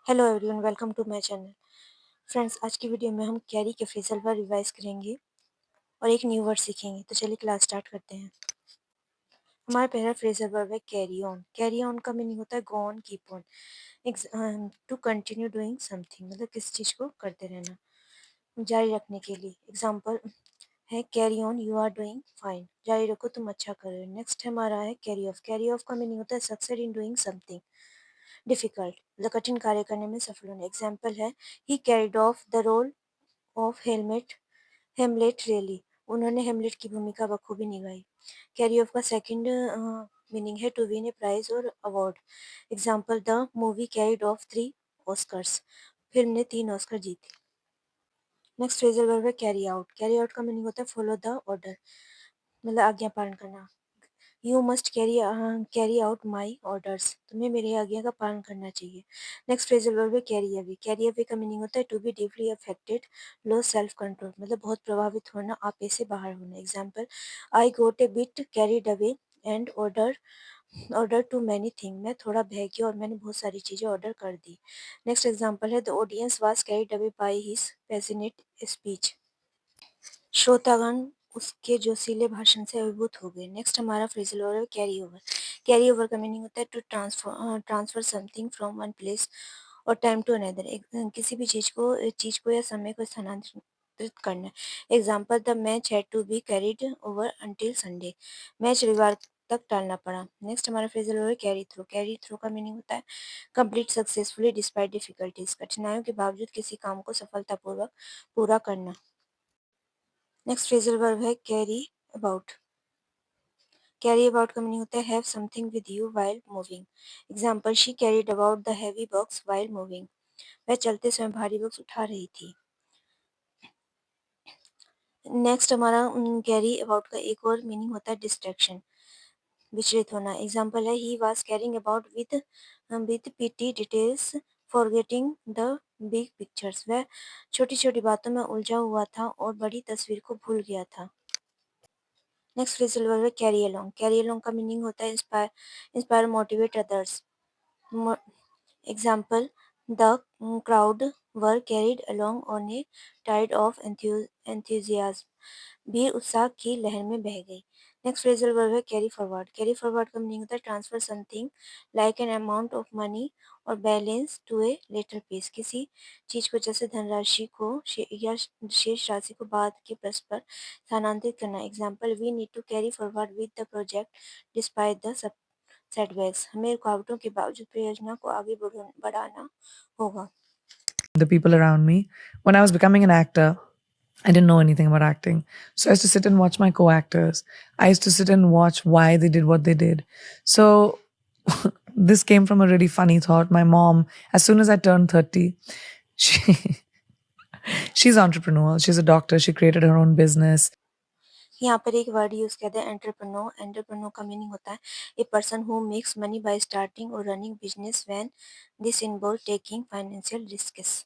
Hello everyone, welcome to my channel. Friends, आज की video में हम कैरी के फ्रेजल वर्ब रिवाइज करेंगे और एक न्यू वर्ड सीखेंगे। तो चलिए क्लास स्टार्ट करते हैं। हमारा पहला फ्रेजल वर्ब है कैरी ऑन। कैरी ऑन का मीनिंग होता है go on, keep on, to continue doing something, मतलब किसी चीज़ को करते रहना, जारी रखने के लिए। एग्जाम्पल है carry on you are doing fine, जारी रखो तुम अच्छा कर रहे हो। नेक्स्ट हमारा है कैरी ऑफ। कैरी ऑफ का मीनिंग होता है succeed in doing something difficult, मतलब कठिन कार्य करने में सफल होना। एग्जाम्पल है he carried off the role of Hamlet really, उन्होंने हेमलेट की भूमिका बखूबी निभाई। कैरी ऑफ का सेकंड मीनिंग है टू विन ए प्राइज और award. Example the movie carried off 3 Oscars, film ने 3 ऑस्कर जीते। नेक्स्ट फ्रेजल वर्ब है कैरी आउट। कैरी आउट का मीनिंग होता है फॉलो द ऑर्डर, मतलब आज्ञा पालन करना। You must carry out my orders, तुम्हें मेरी आज्ञा का पालन करना चाहिए। नेक्स्ट फ्रेजल वर्ब है कैरी अवे। कैरी अवे का मीनिंग होता है to be deeply affected, low self control, मतलब बहुत प्रभावित होना, आपे से बाहर होना। Example I got a bit carried away and order too many thing, मैं थोड़ा बह गया और मैंने बहुत सारी चीज़ें ऑर्डर कर दी। नेक्स्ट एग्जाम्पल है the audience was carried away by his passionate speech, श्रोतागण उसके जोशीले भाषण से अभिभूत हो गए। नेक्स्ट हमारा फ्रेजल वर्ब है कैरी ओवर। कैरी ओवर का मीनिंग होता है to transfer something from one place और टाइम टू अनदर, किसी भी चीज को या समय को स्थानांतरित करना। Example the match had to be carried over until Sunday, match रविवार तक टालना पड़ा। नेक्स्ट हमारा फ्रेजल वर्ब है कैरी थ्रू। कैरी थ्रू का मीनिंग होता है कंप्लीट सक्सेसफुली डिस्पाइट डिफिकल्टीज, कठिनाइयों के बावजूद किसी काम को सफलतापूर्वक पूरा करना। नेक्स्ट फ्रेजल वर्ब है कैरी अबाउट। कैरी अबाउट का मीनिंग होता है have something with you while moving. Example she carried about the heavy box while moving, वह चलते समय भारी बॉक्स उठा रही थी। नेक्स्ट हमारा कैरी अबाउट का एक और मीनिंग होता है डिस्ट्रैक्शन, विचलित होना। एग्जाम्पल है he was carrying about with PT details forgetting the big pictures, वह छोटी छोटी बातों में उलझा हुआ था और बड़ी तस्वीर को भूल गया था। नेक्स्ट फ्रेजल वर्ब है कैरी अलोंग। कैरी अलोंग का मीनिंग होता है inspire motivate others. Example the crowd were carried along on a tide of enthusiasm, भीड़ उत्साह की लहर में बह गई। नेक्स्ट फ्रेजल वर्ब है कैरी फॉरवर्ड। कैरी फॉरवर्ड का मीनिंग होता है transfer something like an amount of money और balance to a later page, किसी चीज को जैसे धनराशि को या शेष राशि को बाद के पृष्ठ पर स्थानांतरित करना। Example we need to carry forward with the project despite the setbacks, हमें रुकावटों के बावजूद परियोजना को आगे बढ़ाना होगा। The people around me. When I was becoming an actor, I didn't know anything about acting. So I used to sit and watch my co actors. I used to sit and watch why they did what they did. So this came from a really funny thought. My mom, as soon as I turned 30, she, she's entrepreneurial. She's a doctor. She created her own business. यहाँ पर एक word use किया है entrepreneur. Entrepreneur का meaning होता है a person who makes money by starting और running business when this involve taking financial risks.